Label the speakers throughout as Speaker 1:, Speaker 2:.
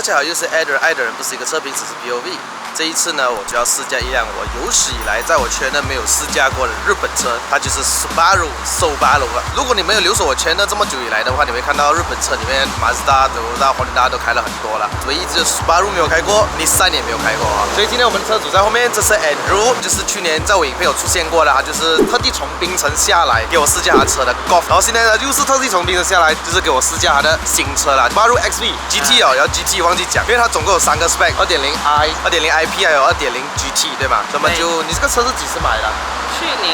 Speaker 1: 家好，又是 Eder， 爱的人不是一个车评，只是 POV。这一次呢，我就要试驾一辆我有史以来在我圈内没有试驾过的日本车，它就是 Subaru 了。如果你没有留守我圈内这么久以来的话，你会看到日本车里面 Mazda、Toyota、Honda 都开了很多了，唯一只有 Subaru 没有开过，Nissan 也没有开过啊。所以今天我们的车主在后面，这是 Andrew， 就是去年在我影片有出现过的，他就是特地从槟城下来给我试驾他车的 Golf， 然后现在呢又是特地从槟城下来，就是给我试驾他的新车啦 ，Subaru XV GT 哦，然后 GT 忘记讲，因为它总共有3个 spec，2.0i、2.0IP 还有2.0 GT 对吧？那么就你这个车是几时买的？
Speaker 2: 去年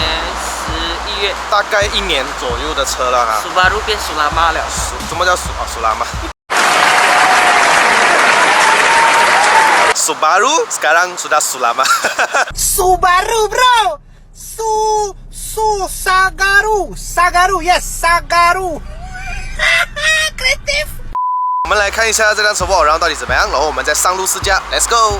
Speaker 2: 11月，
Speaker 1: 大概1年左右的车了哈。
Speaker 2: Subaru 变苏拉玛了。
Speaker 1: 什么叫苏拉玛？Subaru sekarang sudah Sulama.
Speaker 3: Subaru bro, Sagaru, yes Sagaru. Creative.
Speaker 1: 我们来看一下这辆车跑，然后到底怎么样，然后我们再上路试驾 ，Let's go。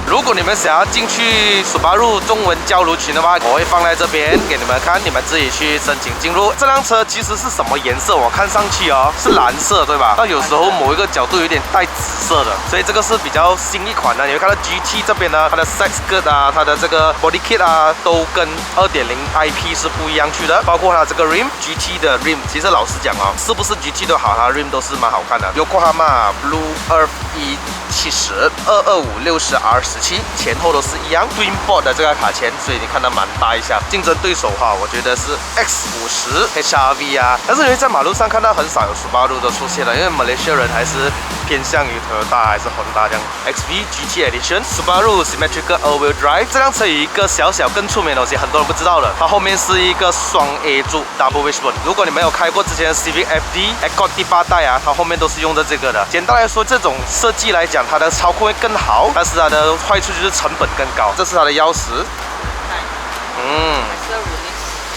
Speaker 1: 如果你们想要进去 Subaru 中文交流群的话，我会放在这边给你们看，你们自己去申请进入。这辆车其实是什么颜色？我看上去哦是蓝色，对吧？但有时候某一个角度有点带紫色的，所以这个是比较新一款的。你会看到 GT 这边呢，它的 side skirt 啊，它的这个 body kit 啊，都跟 2.0IP 是不一样去的。包括它这个 rim，GT 的 rim， 其实老实讲哦，是不是 GT 都好，它 rim 都是蛮好看的。Yokohama Blue Earth E70 225/60R17。前后都是一样 ，Twin Board 的这个卡钳，所以你看它蛮大一下。竞争对手哈，我觉得是 X50 HRV 啊，但是你会在马路上看到很少有 Subaru 的出现了，因为马来西亚人还是偏向于 Toyota 还是 Honda 这样。XV GT Edition Subaru Symmetrical All-Wheel Drive 这辆车有一个小更出名的东西，很多人不知道的，它后面是一个双 A 柱 Double Wishbone。如果你没有开过之前的 Civic FD、Accord 第8代啊，它后面都是用的这个的。简单来说，这种设计来讲，它的操控会更好，但是它的坏处就是成本更高。这是它的钥匙，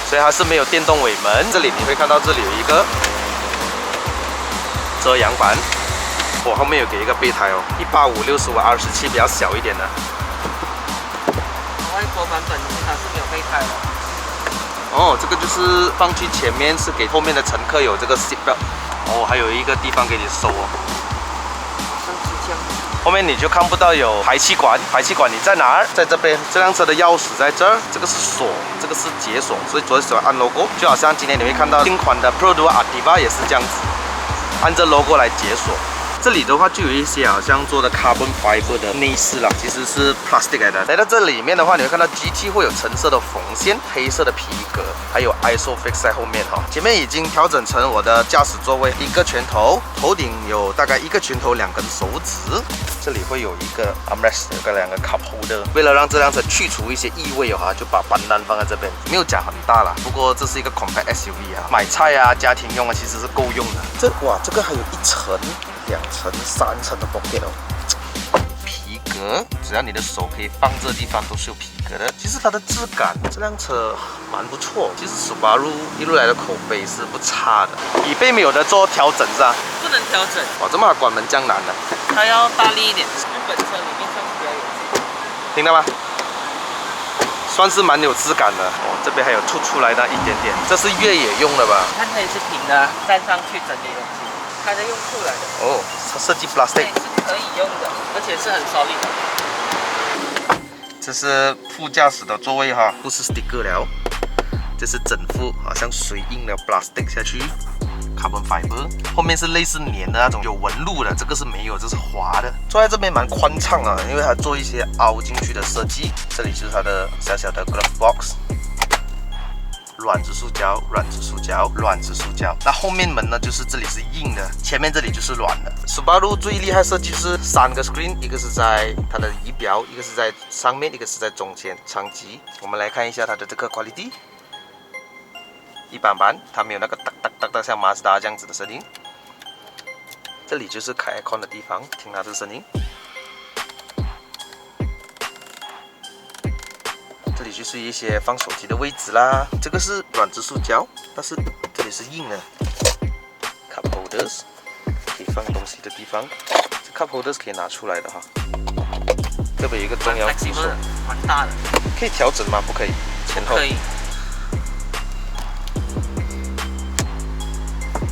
Speaker 1: 所以它是没有电动尾门。这里你会看到这里有一个遮阳板，我后面有给一个备胎哦，185/65R17比较小一点的。
Speaker 2: 外国版本它是没有备胎的。
Speaker 1: 哦，这个就是放去前面，是给后面的乘客有这个 seat belt。哦，还有一个地方给你收哦。后面你就看不到有排气管，排气管你在哪儿？在这边。这辆车的钥匙在这儿，这个是锁，这个是解锁，所以左手按 logo， 就好像今天你会看到新款的 Pro Duo Activa 也是这样子，按着 logo 来解锁。这里的话就有一些好像做的 carbon fiber 的内饰啦，其实是 plastic 来的。来到这里面的话，你会看到 GT 会有橙色的缝线、黑色的皮革，还有 ISOFIX 在后面哈。前面已经调整成我的驾驶座位，一个拳头，头顶有大概一个拳头2根手指。这里会有一个 armrest， 有个2个 cup holder。为了让这辆车去除一些异味哈，就把板单放在这边，没有讲很大啦。不过这是一个 compact SUV 啊，买菜啊、家庭用啊，其实是够用的。这个还有1层、2层、3层的 pocket 哦。皮革，只要你的手可以放这地方，都是有皮革的。其实它的质感，这辆车蛮不错。其实 Subaru 一路来的口碑是不差的。椅背没有的做调整是吧？
Speaker 2: 不能调整。
Speaker 1: 哇，这么它关门这样难的。
Speaker 2: 它要大力一点。日本车里面算是比较有劲。
Speaker 1: 听到吗？算是蛮有质感的哦。这边还有凸出来的一点点，这是越野用的吧？
Speaker 2: 看它也是平的，站上去整理东西。它的用处来的。
Speaker 1: 哦，它设计 plastic。
Speaker 2: 是可以用的，而且是很solid的。
Speaker 1: 这是副驾驶的座位哈，不是 sticker 了，这是整副好像水印的 plastic 下去 ，carbon fiber， 后面是类似粘的那种有纹路的，这个是没有，这是滑的。坐在这边蛮宽敞啊，因为它做一些凹进去的设计。这里就是它的小小的 glove box。软质塑胶，软质塑胶，软质塑胶。那后面门呢，就是这里是硬的，前面这里就是软的。Subaru 最厉害设计是3个 screen， 一个是在它的仪表，一个是在上面，一个是在中间，长级。我们来看一下它的这个 quality， 一般般，它没有那个哒哒哒哒像 Mazda 这样子的声音。这里就是开 aircon 的地方，听它的声音。这里就是一些放手机的位置啦，这个是软质塑胶，但是这里是硬的。Cup holders 可以放东西的地方，这 cup holders 可以拿出来的哈。这边有一个中央扶手，
Speaker 2: 蛮大的。
Speaker 1: 可以调整吗？不可以，前后。
Speaker 2: 可以。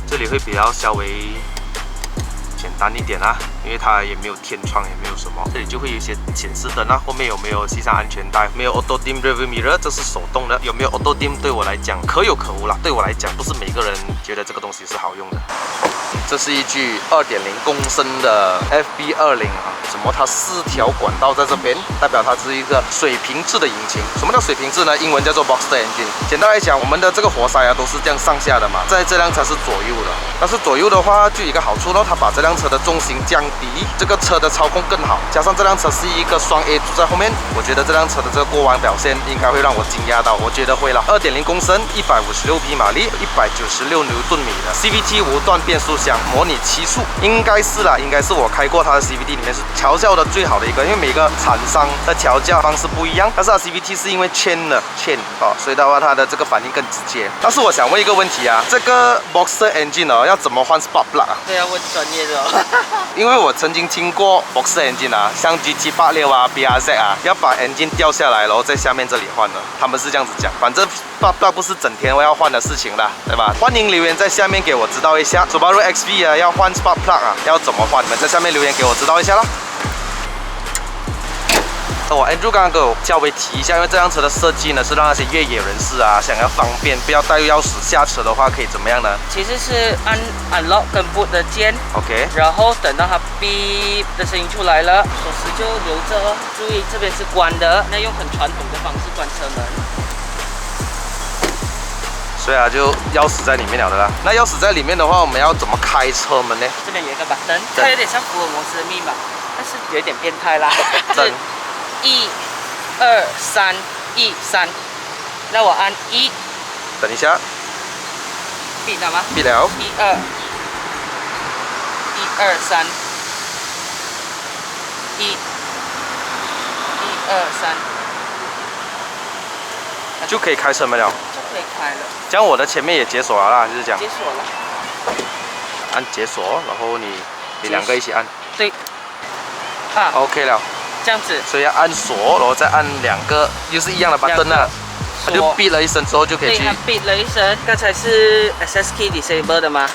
Speaker 1: 这里会比较稍微简单一点啊，因为它也没有天窗，也没有什么。这里就会有一些显示灯啊，后面有没有系上安全带，没有 Auto Dim Rear Mirror， 这是手动的。有没有 Auto Dim 对我来讲可有可无啦，对我来讲不是每个人觉得这个东西是好用的。这是一具2.0公升的 FB20啊，什么？它4条管道在这边，代表它是一个水平制的引擎。什么叫水平制呢？英文叫做 Boxster Engine。简单来讲，我们的这个活塞啊都是这样上下的嘛，在这辆车是左右的。但是左右的话就有一个好处咯，它把这辆车的重心降低，这个车的操控更好。加上这辆车是一个双 A 柱在后面，我觉得这辆车的这个过弯表现应该会让我惊讶到，我觉得会了。2.0公升，156匹马力，196牛顿米的 CVT 无段变速箱。模拟7速应该是啦，应该是我开过它的 CVT 里面是调教的最好的一个，因为每个厂商的调教方式不一样，但是它 CVT 是因为chain 哦，所以的话它的这个反应更直接。但是我想问一个问题啊，这个 Boxster Engine 哦要怎么换 Spark Plug 啊？
Speaker 2: 这要问专业的哦。
Speaker 1: 因为我曾经听过 Boxster Engine 啊，像 GT86啊、BRZ 啊，要把 engine 掉下来，然后在下面这里换的，他们是这样子讲。反正 Spark Plug 不是整天我要换的事情啦，对吧？欢迎留言在下面给我知道一下 ，Subaru XV 啊要换 Spark Plug 啊，要怎么换？你们在下面留言给我知道一下啦。我 Andrew 刚刚给我稍微提一下，因为这辆车的设计呢是让那些越野人士啊想要方便，不要带钥匙下车的话，可以怎么样呢？
Speaker 2: 其实是按 unlock 跟 boot 的键
Speaker 1: ，OK，
Speaker 2: 然后等到它 beep 的声音出来了，锁匙就留着哦。注意这边是关的，那用很传统的方式关车门。
Speaker 1: 所以啊，就钥匙在里面了的啦。那钥匙在里面的话，我们要怎么开车门呢？
Speaker 2: 这边有一个 button， 它有点像福尔摩斯的密码，但是有点变态啦。是1、2、3、1、3。那我按1，
Speaker 1: 等一下，
Speaker 2: 闭了吗？
Speaker 1: 闭了。
Speaker 2: 1、2、1、2、3、1、2、3，
Speaker 1: 就可以开车门了。
Speaker 2: 就可以开了。
Speaker 1: 这样我的前面也解锁了啦，就是这样。
Speaker 2: 解锁了。
Speaker 1: 按解锁，然后你两个一起按。
Speaker 2: 对。啊
Speaker 1: ，OK 了。
Speaker 2: 这样子。
Speaker 1: 所以要按锁，然后再按2个，又是一样的 button 啊。它就哔了一声之后就可以去。
Speaker 2: 对，它哔了一声。刚才是 SS Key Disable 的吗？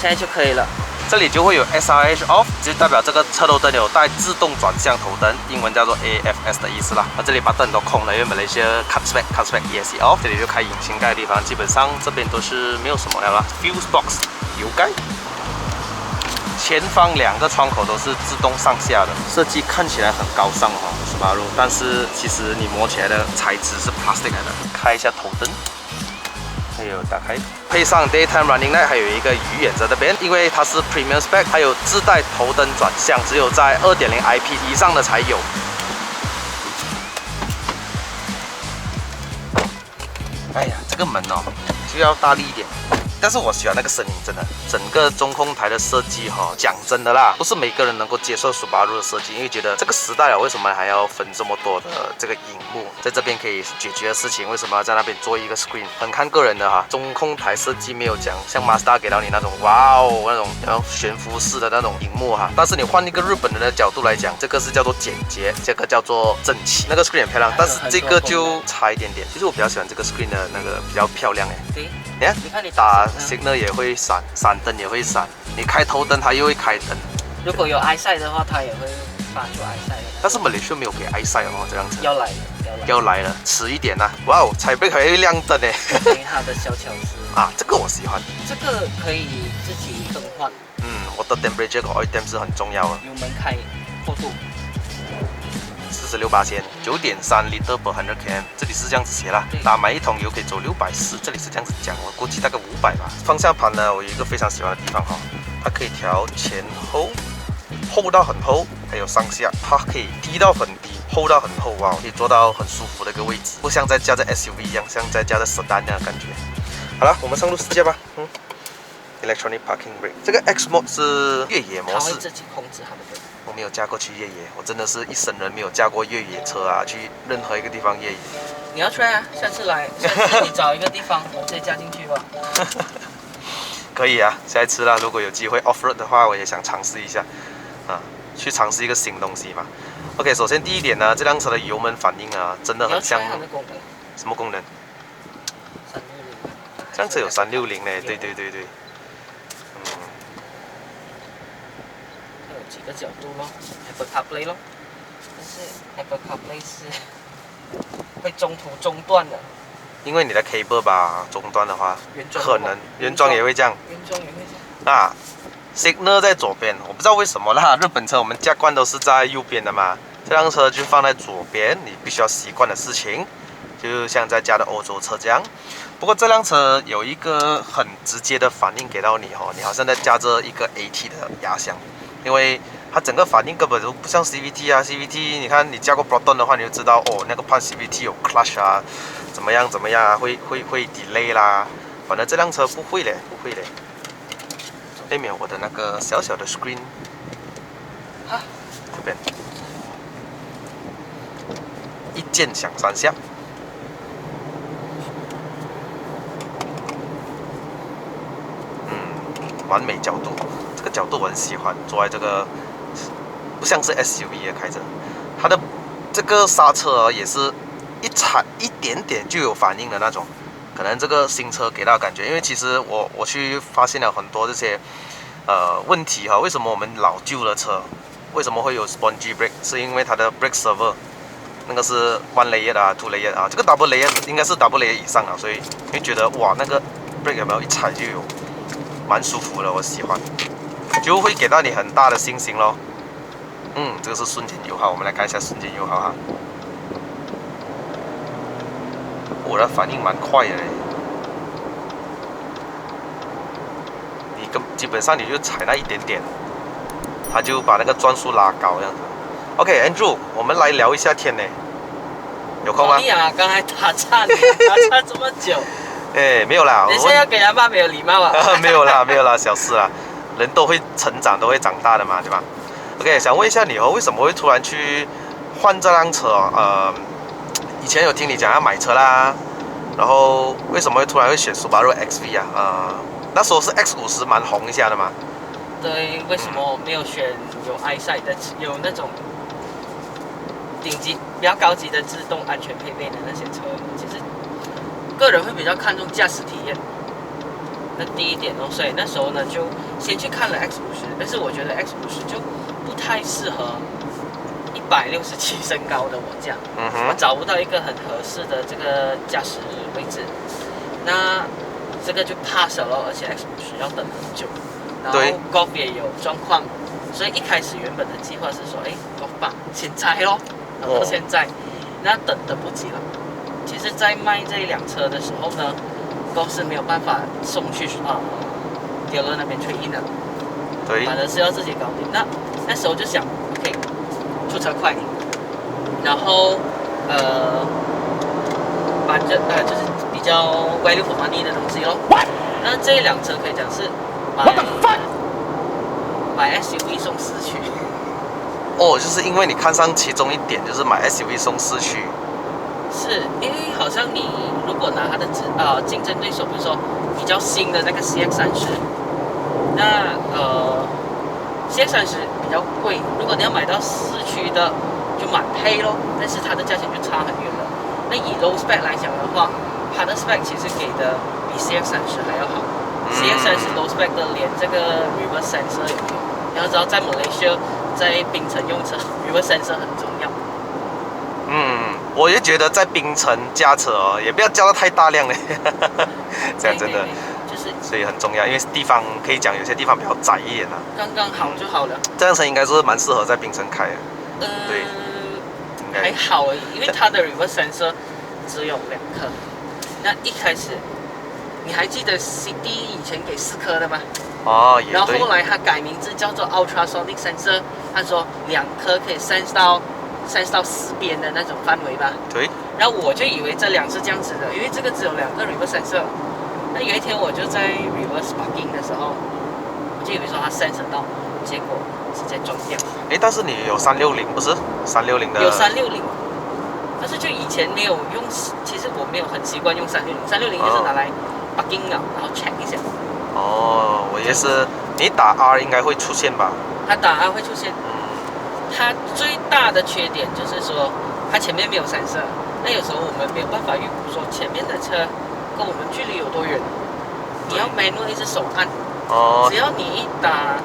Speaker 2: 现在就可以了。
Speaker 1: 这里就会有 SRH off， 就代表这个车头灯有带自动转向头灯，英文叫做 AFS 的意思啦。那这里把灯都空了，因为马来西亚 cut spec ESC off， 这里就开引擎盖的地方，基本上这边都是没有什么了啦。Fuse box 油盖，前方2个窗口都是自动上下的，设计看起来很高尚哦，Subaru，但是其实你摸起来的材质是 plastic 来的。开一下头灯。还有打开，配上 Daytime Running Light， 还有一个鱼眼在这边，因为它是 Premium Spec， 还有自带头灯转向，只有在 2.0 IP 以上的才有。哎呀，这个门哦就要大力一点。但是我喜欢那个声音，真的，整个中控台的设计哈，讲真的啦，不是每个人能够接受 Subaru 的设计，因为觉得这个时代啊，为什么还要分这么多的这个荧幕，在这边可以解决的事情，为什么要在那边做一个 screen？ 很看个人的哈，中控台设计没有讲像 Mazda 给到你那种哇哦那种然后悬浮式的那种荧幕哈，但是你换一个日本人的角度来讲，这个是叫做简洁，这个叫做整齐，那个 screen 很漂亮，但是这个就差一点点。其实我比较喜欢这个 screen 的那个比较漂亮哎。
Speaker 2: 对，
Speaker 1: 你看你打 signal 也会闪，闪灯也会闪，你开头灯它又会开灯。
Speaker 2: 如果有 eyesight 的话，它也会发出 eyesight。
Speaker 1: 但是马来西亚没有给 eyesight 哦，这辆车
Speaker 2: 要来了，
Speaker 1: 要来了，迟一点呐、啊！哇哦，踩背还会亮灯哎，
Speaker 2: 因为它的小巧思
Speaker 1: 啊，这个我喜欢。
Speaker 2: 这个可以自己更换。
Speaker 1: 我的 temperature 和 oil temp 是很重要的。
Speaker 2: 油门开厚度
Speaker 1: 46八千，9.3 liter per 100 km， 这里是这样子写啦。打满1桶油可以走640，这里是这样子讲，我估计大概500吧。方向盘呢，我有一个非常喜欢的地方哈，它可以调前后，厚到很厚，还有上下，它可以低到很低，厚到很厚，哇，可以坐到很舒服的一个位置，不像在驾着 SUV 一样，像在驾着 sedan 那样的感觉。好了，我们上路试驾吧。Electronic Parking Brake， 这个 X Mode 是越野模式，
Speaker 2: 它会自己控制它的灯。
Speaker 1: 我没有驾过去越野，我真的是一生人没有驾过越野车啊，去任何一个地方越野。
Speaker 2: 你要 try 啊，下次来，下次你找一个地方，我直接加进去吧。
Speaker 1: 可以啊，下一次啦，如果有机会 off road 的话，我也想尝试一下，去尝试一个新东西嘛。OK， 首先第一点呢，这辆车的油门反应啊，真的很像什么功能？这辆车有360呢，对。
Speaker 2: 几个角度咯 ，Apple CarPlay 咯，但是 Apple CarPlay 是会中途中断的。
Speaker 1: 因为你的 cable 吧中断的话，
Speaker 2: 原装
Speaker 1: 可能原装也会这样。
Speaker 2: 原装也会这样。
Speaker 1: 啊 ，signal 在左边，我不知道为什么啦。日本车我们加冠都是在右边的嘛，这辆车就放在左边，你必须要习惯的事情，就像在家的欧洲车这样。不过这辆车有一个很直接的反应给到你哦，你好像在加着一个 AT 的压箱，因为它整个反应根本就不像 CVT 啊 ，CVT 你看你加过 Proton 的话，你就知道哦，那个换 CVT 有 clutch 啊，怎么样啊，会 delay 啦。反正这辆车不会嘞，不会嘞。对面我的那个小小的 screen，
Speaker 2: 啊，
Speaker 1: 这边一键响3下。完美角度，这个角度我很喜欢。坐在这个不像是 SUV 的开着，它的这个刹车也是一踩一点点就有反应的那种。可能这个新车给到感觉，因为其实我去发现了很多这些问题哈。为什么我们老旧的车为什么会有 spongy brake？ 是因为它的 brake servo 那个是 one layer 啊 two layer 啊，这个 double layer 应该是 double layer 以上啊，所以你会觉得哇那个 brake 有没有一踩就有。蛮舒服的，我喜欢，就会给到你很大的信心咯。这个是瞬间油耗，我们来看一下瞬间油耗哈。我的反应蛮快的嘞，你基本上你就踩那一点点，它就把那个转速拉高这样子。OK，Andrew， 我们来聊一下天呢，有空吗？
Speaker 2: 你啊，刚才打岔这么久。
Speaker 1: 哎，没有啦，
Speaker 2: 等一下要给人爸没有礼貌啊！
Speaker 1: 没有啦，小事啦，人都会成长，都会长大的嘛，对吧 ？OK， 想问一下你哦，为什么会突然去换这辆车？以前有听你讲要买车啦，然后为什么会突然会选 Subaru XV 啊？那时候是 X50蛮红一下的嘛。
Speaker 2: 对，为什么没有选有 eyesight 的，有那种顶级比较高级的自动安全配备的那些车？其实。个人会比较看重驾驶体验，那第一点哦，所以那时候呢就先去看了 X50，但是我觉得 X50就不太适合167身高的我这样，我找不到一个很合适的这个驾驶位置，那这个就 pass 了，而且 X50要等很久，然后 Golf 也有状况，所以一开始原本的计划是说，Golf 吧先拆咯，然后现在那等不及了。其实，在卖这一辆车的时候呢，公司没有办法送去dealer那边trade in的，
Speaker 1: 对，
Speaker 2: 反而是要自己搞定。那时候就想 ，OK， 出车快，然后反正就是比较 value for money 的东西咯。那这一辆车可以讲是买 SUV 送4驱。
Speaker 1: 哦，就是因为你看上其中一点，就是买 SUV 送4驱。
Speaker 2: 是因为好像你如果拿它的竞争对手，比如说比较新的那个 CX30，那CX30比较贵，如果你要买到4驱的就满配咯，但是它的价钱就差很远了。那以 low spec 来讲的话，它的 spec 其实给的比 CX30还要好。CX30 low spec 的连这个 reverse sensor 也没有。你要知道，在 Malaysia 在槟城用车 reverse sensor 很重要。
Speaker 1: 我也觉得在槟城驾车也不要加到太大量嘞，这样真的
Speaker 2: 就是，
Speaker 1: 所以很重要，因为地方可以讲有些地方比较窄一点
Speaker 2: 刚刚好就好了。
Speaker 1: 这辆车应该是蛮适合在槟城开的，对，
Speaker 2: 还好而已，因为它的 reverse sensor 只有2颗。那一开始你还记得 CD 以前给4颗的吗？
Speaker 1: 哦，也对。
Speaker 2: 然后后来它改名字叫做 ultrasonic sensor， 他说2颗可以sense到4边的那种范围吧。
Speaker 1: 对。
Speaker 2: 然后我就以为这辆是这样子的，因为这个只有2个 reverse sensor。那有一天我就在 reverse parking 的时候，我就以为说它 sense 到，结果直接撞掉。
Speaker 1: 但是你有360不是？360的。
Speaker 2: 有360，但是就以前没有用，其实我没有很习惯用360就是拿来 parking 了，然后 check 一下。
Speaker 1: 哦，我也是，你打 R 应该会出现吧？
Speaker 2: 它打 R 会出现。它最大的缺点就是说，它前面没有闪射。那有时候我们没有办法预估说前面的车跟我们距离有多远，你要 manual 一直手按。哦。只要你一打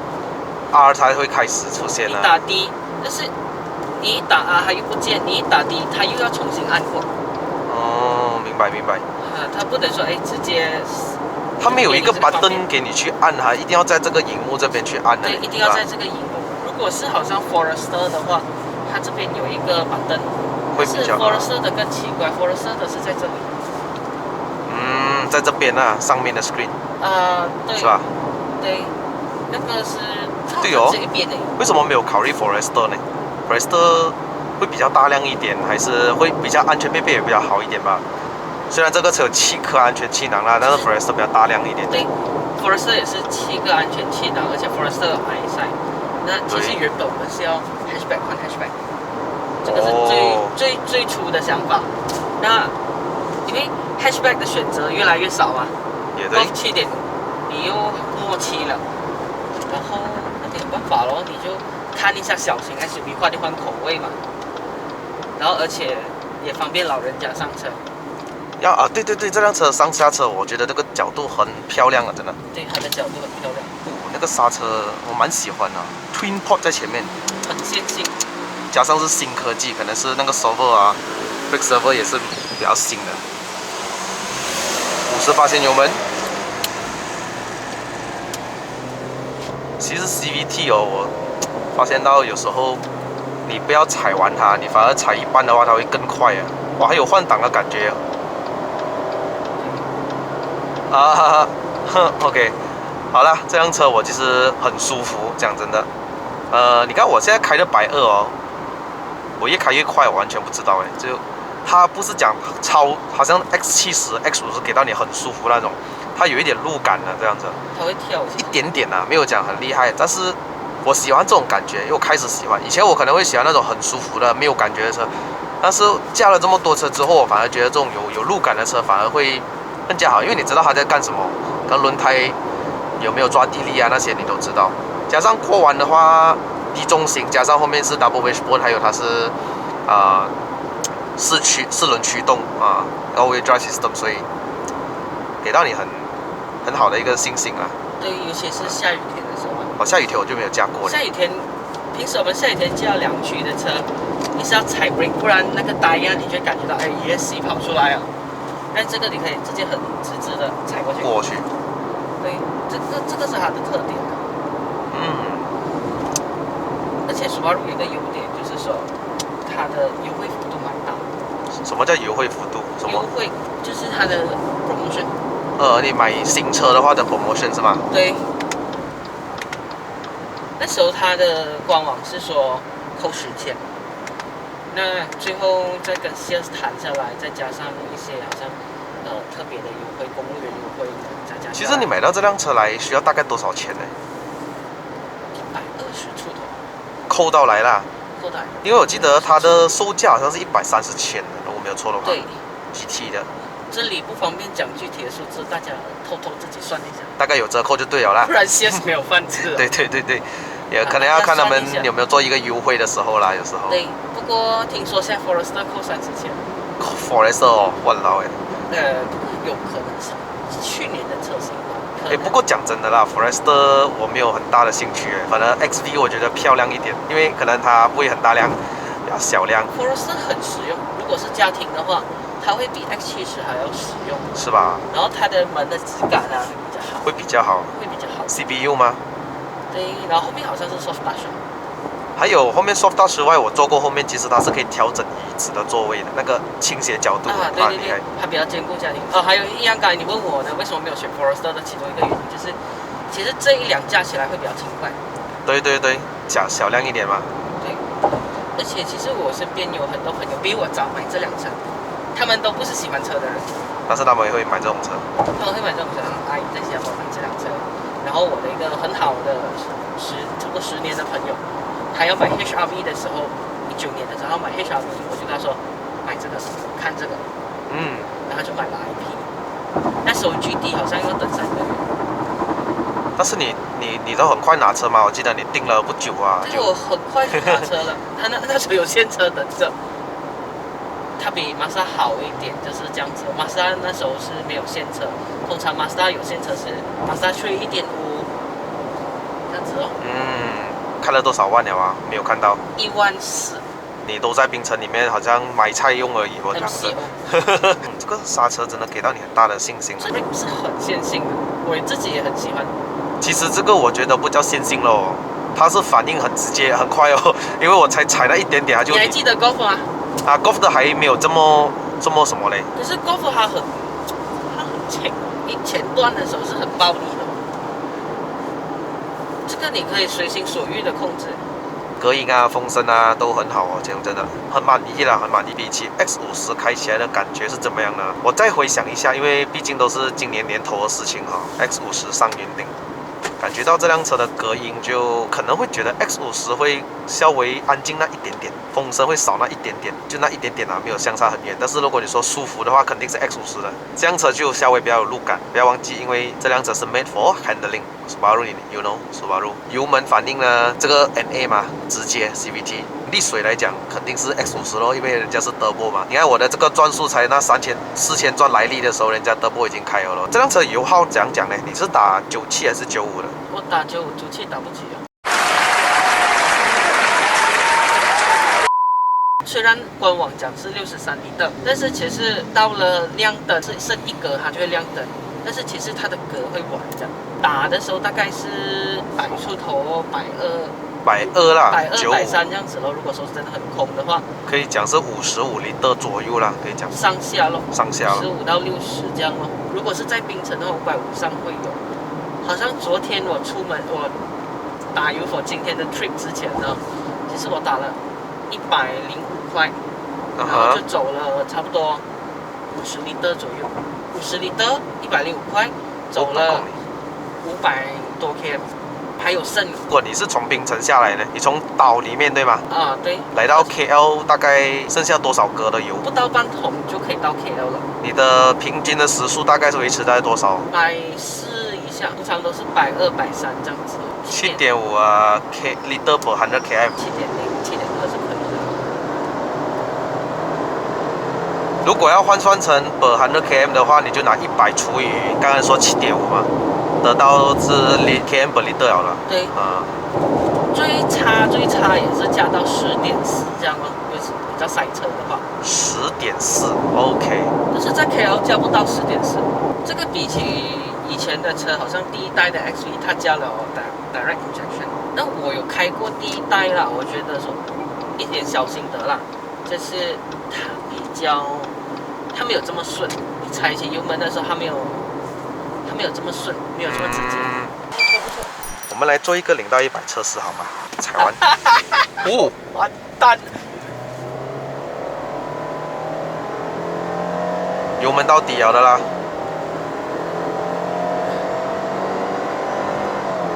Speaker 1: R 才会开始出现啊。
Speaker 2: 你打 D， 但是你一打 R 它又不见，你一打 D 它又要重新按过。
Speaker 1: 哦，明白明白。
Speaker 2: 它不能说直接。
Speaker 1: 它没有一个 button 给你去按，它一定要在这个荧幕这边去按的。
Speaker 2: 对，一定要在这个荧幕。如果是好像 Forester 的话，它这边有一个 button。
Speaker 1: 会比较好。
Speaker 2: 但是 Forester 的更奇怪 ，Forester 的是在这里。
Speaker 1: 在这边啊，上面的 screen。
Speaker 2: 对。
Speaker 1: 是吧？
Speaker 2: 对，那个是。
Speaker 1: 对哦。
Speaker 2: 这一边的。
Speaker 1: 为什么没有考虑 Forester 呢 ？Forester 会比较大量一点，还是会比较安全配备也比较好一点吧？虽然这个车有7颗安全气囊啦，但是 Forester 比较大量一点。
Speaker 2: 对 ，Forester 也是7个安全气囊，而且 Forester 有 eyesight。那其实原本我们是要 hatchback 换 hatchback， 这个是最初的想法。那因为 hatchback 的选择越来越少嘛，
Speaker 1: 也对。
Speaker 2: 7.5，你又末期了，然后那没有办法咯，你就看一下小型 SUV 换一换口味嘛，然后而且也方便老人家上车。
Speaker 1: 对对对，这辆车上下车，我觉得这个角度很漂亮啊，真的。
Speaker 2: 对，它的角度很漂亮。
Speaker 1: 那个刹车我蛮喜欢的 ，Twin Pod 在前面，
Speaker 2: 很先进，
Speaker 1: 加上是新科技，可能是那个 servo 啊 ，brake servo 也是比较新的。58油门。其实 CVT 哦，我发现到有时候你不要踩完它，你反而踩一半的话，它会更快啊。我还有换挡的感觉。OK， 好了，这辆车我其实很舒服，讲真的。你看我现在开的120哦，我越开越快，我完全不知道哎，就它不是讲好像 X70、X50给到你很舒服那种，它有一点路感的这样子。
Speaker 2: 它会跳
Speaker 1: 一点点啊，没有讲很厉害，但是我喜欢这种感觉，因为我开始喜欢。以前我可能会喜欢那种很舒服的、没有感觉的车，但是驾了这么多车之后，我反而觉得这种有路感的车反而会更加好，因为你知道它在干什么，跟轮胎有没有抓地力啊那些你都知道。加上过弯的话，低重型，加上后面是 double wishbone， 还有它是四轮驱动啊 all-wheel drive system， 所以给到你很好的一个信心啊。
Speaker 2: 对，尤其是下雨天的时候。
Speaker 1: 下雨天我就没有驾过了。
Speaker 2: 下雨天，平时我们下雨天驾2驱的车，你是要踩 brake， 不然那个胎压你就会感觉到ESC 跑出来了。但这个你可以直接很直直的踩过去。对，这个是它的特点。而且 Subaru 有一个优点就是说，它的优惠幅度蛮大。
Speaker 1: 什么叫优惠幅度？什么？
Speaker 2: 优惠就是它的 promotion。
Speaker 1: 你买新车的话的 promotion 是吗？
Speaker 2: 对。那时候它的官网是说扣10,000，那最后再跟 sales 谈下来，再加上一些好像特别的优惠，公务员优惠再加上。
Speaker 1: 其实你买到这辆车来需要大概多少钱呢
Speaker 2: ？120出头。
Speaker 1: 扣到来啦。
Speaker 2: 扣到来。
Speaker 1: 因为我记得它的售价好像是130千的，如果没有错的话。
Speaker 2: 对。
Speaker 1: GT 的。
Speaker 2: 这里不方便讲具体的数字，大家偷自己算一下。
Speaker 1: 大概有折扣就对了啦。
Speaker 2: 不然 CS 没有饭吃。
Speaker 1: 对，也可能要看他们有没有做一个优惠的时候啦，有时候。
Speaker 2: 对，不过听说现在 Forester 扣30千。
Speaker 1: Forester 哦，我老哎。
Speaker 2: 有可能是去年的车型吧。
Speaker 1: 不过讲真的啦 ，Forester 我没有很大的兴趣哎，反正 XV 我觉得漂亮一点，因为可能它不会很大辆，比较小辆。
Speaker 2: Forester 很实用，如果是家庭的话，它会比 X70还要实用。
Speaker 1: 是吧？
Speaker 2: 然后它的门的质感啊
Speaker 1: 会比较好。
Speaker 2: 会比较好。
Speaker 1: CPU 吗？
Speaker 2: 对，然后后面好像是 Soft Touch。
Speaker 1: 还有后面 Soft Touch 之外，我坐过后面，其实它是可以调整椅子的座位的，那个倾斜角度
Speaker 2: 对，它比较兼顾家庭。还有一样，刚才你问我呢，为什么没有选 Forester 的其中一个原因就是，其实这一辆加起来会比较轻快。
Speaker 1: 对，小辆一点嘛。
Speaker 2: 对，而且其实我身边有很多朋友比我早买这辆车，他们都不是喜欢车的人，
Speaker 1: 但是他们也会买这种车。
Speaker 2: 他们会买这种车，阿姨在新加坡买这辆车。然后我的一个很好的差不多10年的朋友，他要买 HRV 的时候，19年的时候买 HRV， 我就跟他说买这个，看这个，然后就买了 IP。那时候 GD 好像要等3个月。
Speaker 1: 但是你都很快拿车吗？我记得你订了不久啊。
Speaker 2: 对，我很快就拿车了。他那时候有现车等着。它比 Mazda 好一点，就是这样子。Mazda 那时候是没有现车，通常 Mazda 有现车是 Mazda 3 1.5这样子哦。
Speaker 1: 开了多少万了啊？没有看到。
Speaker 2: 14000。
Speaker 1: 你都在槟城里面，好像买菜用而已，我讲的。这个刹车真的给到你很大的信心。
Speaker 2: 这个是很线性的，我自己也很喜欢。
Speaker 1: 其实这个我觉得不叫线性咯，它是反应很直接、很快哦。因为我才踩了一点点，它就。
Speaker 2: 你还记得 Golf 吗？
Speaker 1: 啊 ，Golf 的还没有这么什么嘞。
Speaker 2: 可是 Golf 它很前，你前段的时候是很暴力的。这个你可以随心所欲的控制。
Speaker 1: 隔音啊、风声啊都很好哦，讲真的很满意啦，很满意。比起 X50开起来的感觉是怎么样呢？我再回想一下，因为毕竟都是今年年头的事情哈。X50上云顶，感觉到这辆车的隔音就可能会觉得 X50会稍微安静那一点点，风声会少那一点点，就那一点点啊，没有相差很远。但是如果你说舒服的话，肯定是 X50的。这辆车就稍微比较有路感，不要忘记，因为这辆车是 made for handling。Subaru you know Subaru 油门反应呢，这个 NA 嘛，直接 CVT。沥水来讲，肯定是 X50咯，因为人家是 Turbo 嘛。你看我的这个转速才那4000转来力的时候，人家 Turbo 已经开了咯。这辆车油耗怎样讲呢？你是打97还是95的？
Speaker 2: 我打95，97打不起啊。虽然官网讲是63厘的，但是其实到了亮灯是剩一格它就会亮灯，但是其实它的格会晚的。打的时候大概是100出头，120
Speaker 1: 啦
Speaker 2: ，120、130这样子咯。如果说真的很空的话，
Speaker 1: 可以讲是55厘的左右啦，可以讲
Speaker 2: 上下咯，
Speaker 1: 上下
Speaker 2: 15到60这样咯。如果是在槟城的话，550上会有。好像昨天我出门，我打油for今天的 trip 之前呢，其实我打了105块，然后就走了差不多50厘的左右，50厘的105块，走了500多 km， 还有剩。
Speaker 1: 如果你是从槟城下来呢，你从岛里面对吗？
Speaker 2: 啊，对。
Speaker 1: 来到 KL 大概剩下多少格的油？
Speaker 2: 不到半桶就可以到 KL 了。
Speaker 1: 你的平均的时速大概是维持在多少
Speaker 2: 140以下，通常都是120、130这样子。
Speaker 1: 7.5啊 liter per 100 km。
Speaker 2: 7.2是可以的。
Speaker 1: 如果要换算成per 100 km 的话，你就拿100除以刚刚说7.5嘛，得到是km per liter 了。
Speaker 2: 对。
Speaker 1: 啊。
Speaker 2: 最差也是加到10.4这样咯，就是比较塞车的话。
Speaker 1: 10.4 ，OK。
Speaker 2: 但是在 KL 加不到10.4，这个比起以前的车，好像第一代的 XV 它加了 direct injection。那我有开过第一代啦，我觉得说一点小心得啦，就是它没有这么顺，你踩起油门的时候它没有这么顺，没有这么直接。不错。
Speaker 1: 我们来做一个0到100测试好吗？踩完。哦，
Speaker 2: 完蛋！
Speaker 1: 油门到底了的啦。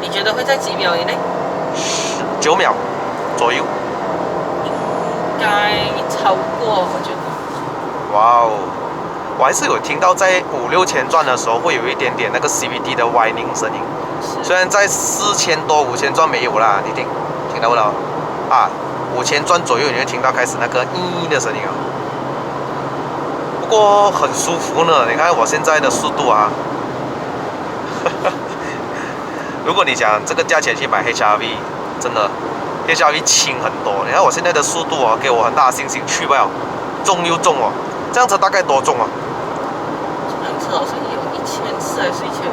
Speaker 2: 你觉得会在几秒以内
Speaker 1: ？9秒左右。
Speaker 2: 应该超过，我觉得。
Speaker 1: 哇哦！我还是有听到在5、6千转的时候会有一点点那个 CVT 的 whining 声音，虽然在4000多、5000转没有啦，你听到不到？啊，5000转左右你会听到开始那个的声音啊。不过很舒服呢，你看我现在的速度啊，如果你讲这个价钱去买 HRV， 真的 HRV 轻很多。你看我现在的速度啊，给我很大的信心，去不了，重又重哦。这辆车大概多重啊？
Speaker 2: 这辆车好像有1400还是1500，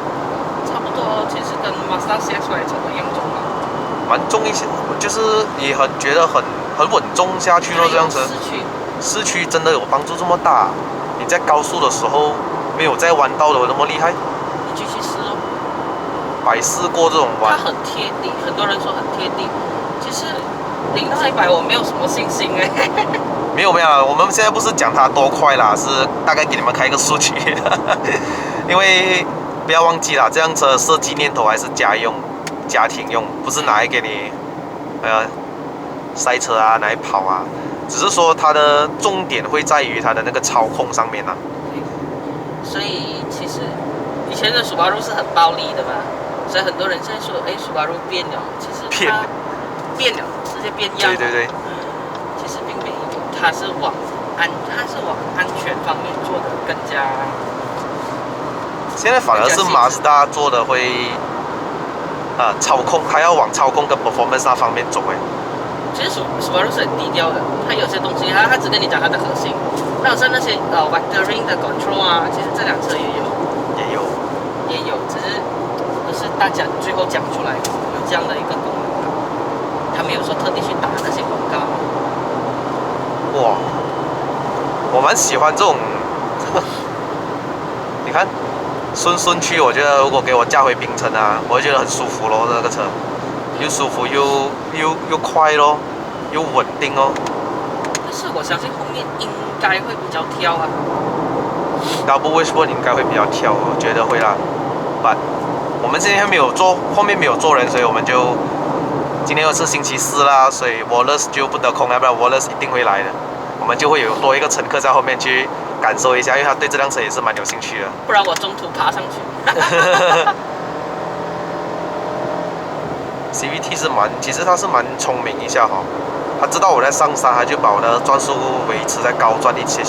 Speaker 2: 差不多，其实跟 Mazda CX-5 差不多一样重吧。
Speaker 1: 蛮重一些，就是也觉得很稳重下去咯。这辆车市区真的有帮助这么大？你在高速的时候没有在弯道的那么厉害？
Speaker 2: 你继续试哦。
Speaker 1: 百试过这种弯。
Speaker 2: 它很贴地，很多人说很贴地，其实0到100我没有什么信心哎。
Speaker 1: 没有，我们现在不是讲它多快啦，是大概给你们开一个数据。因为不要忘记啦，这辆车设计念头还是家庭用，不是拿来给你赛车啊，拿来跑啊。只是说它的重点会在于它的那个操控上面啊。
Speaker 2: 所以其实以前的 Subaru 是很暴力的嘛，所以很多人现在说，哎 ，Subaru 变了，其实它变了，直接变样。
Speaker 1: 对。
Speaker 2: 其实并没有，它是往安全方面做的更加。
Speaker 1: 现在反而是马自达做的会操控，它要往操控跟 performance 那方面走哎。
Speaker 2: 其实Subaru 是很低调的，它有些东西它只跟你讲它的核心，那好像那些vectoring 的 control 啊，其实这辆车也有，只是都是大家最后讲出来有这样的一个功能，他没有说特地去打那些广告。
Speaker 1: 哇，我蛮喜欢这种，你看顺去，我觉得如果给我驾回槟城啊，我会觉得很舒服咯，这个车又舒服又快咯，又稳定哦。
Speaker 2: 但是我相信后面应该会比较挑啊。
Speaker 1: Double wishbone 应该会比较挑，我觉得会啦。But 我们今天没有坐，后面没有坐人，所以我们就今天又是星期四啦，所以 Wallace 就不得空，要不然 Wallace 一定会来的。我们就会有多一个乘客在后面去感受一下，因为他对这辆车也是蛮有兴趣的。
Speaker 2: 不然我中途爬上去。
Speaker 1: CVT 其实他是蛮聪明一下哈，他知道我在上山，他就把我的转速维持在高转一些。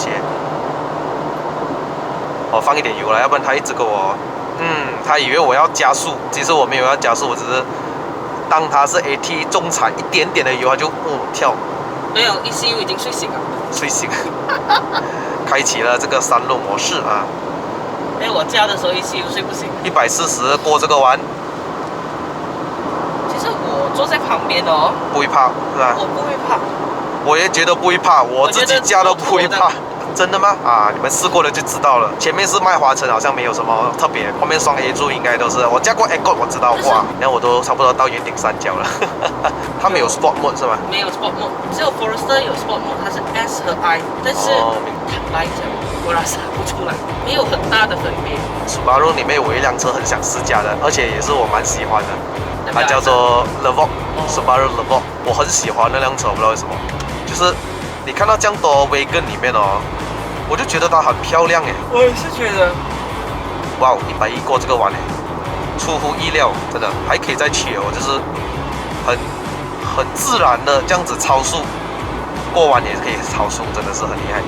Speaker 1: 我放一点油了，要不然他一直跟我，他以为我要加速，其实我没有要加速，我只是当他是 AT 中产一点点的油，他就跳。
Speaker 2: 没有 ECU 已经睡醒了。
Speaker 1: 睡醒，开启了这个3路模式啊。
Speaker 2: 因为我加的时候 ECU 睡不醒。
Speaker 1: 140过这个弯。
Speaker 2: 其实我坐在旁边哦，
Speaker 1: 不会怕是吧？
Speaker 2: 我不会怕。
Speaker 1: 我也觉得不会怕，我自己加都不会怕。真的吗？啊，你们试过了就知道了。前面是麦华臣，好像没有什么特别。后面双 A 柱应该都是我加过 Accord， 我知道哇，然后我都差不多到圆顶三角了。它没有 Sport Mode 是吗？
Speaker 2: 没有 Sport Mode， 只有 Forester 有 Sport Mode， 它是 S 和 I， 但是坦白讲，我拉撒不出来，没有很大的分别。
Speaker 1: Subaru 里面有一辆车很想试驾的，而且也是我蛮喜欢的，它叫做 Levoque，Subaru Levoque， 我很喜欢那辆车，我不知道为什么，就是你看到这样多 Wagon 里面哦。我就觉得它很漂亮哎，
Speaker 2: 我也是觉得，
Speaker 1: 哇，110过这个弯哎，出乎意料，真的还可以再去哦，就是很自然的这样子超速，过弯也可以超速，真的是很厉害。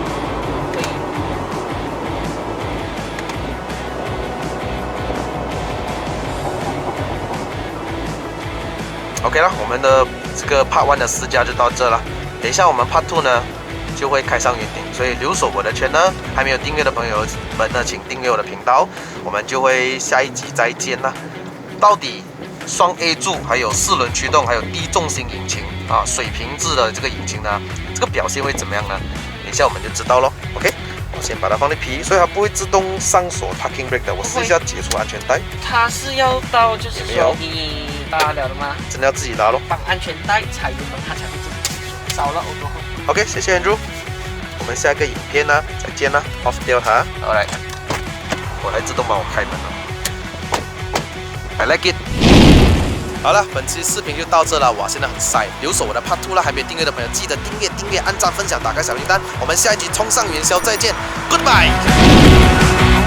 Speaker 1: OK 了，我们的这个 Part 1的试驾就到这了，等一下我们 Part 2呢就会开上圆顶，所以留守我的圈呢，还没有订阅的朋友们呢，请订阅我的频道，我们就会下一集再见啦。到底双 A 柱还有4轮驱动，还有低重心引擎啊，水平制的这个引擎呢，这个表现会怎么样呢？等一下我们就知道咯。OK， 我先把它放在P，所以它不会自动上锁 Parking Brake 的。我试一下解除安全带。
Speaker 2: 它是要到就是说你拉了的吗？
Speaker 1: 真的要自己拉咯。
Speaker 2: 绑安全带踩油门，它才会自己少了耳朵。
Speaker 1: OK， 谢谢 Andrew， 我们下一个影片呢，再见啦 ，off 掉它。好来，我来自动帮我开门了。I like it。好了，本期视频就到这了，哇，现在很晒，留守我的 Part 2了，还没有订阅的朋友记得订阅，按赞、分享，打开小铃铛，我们下一集冲上元宵再见 ，Goodbye。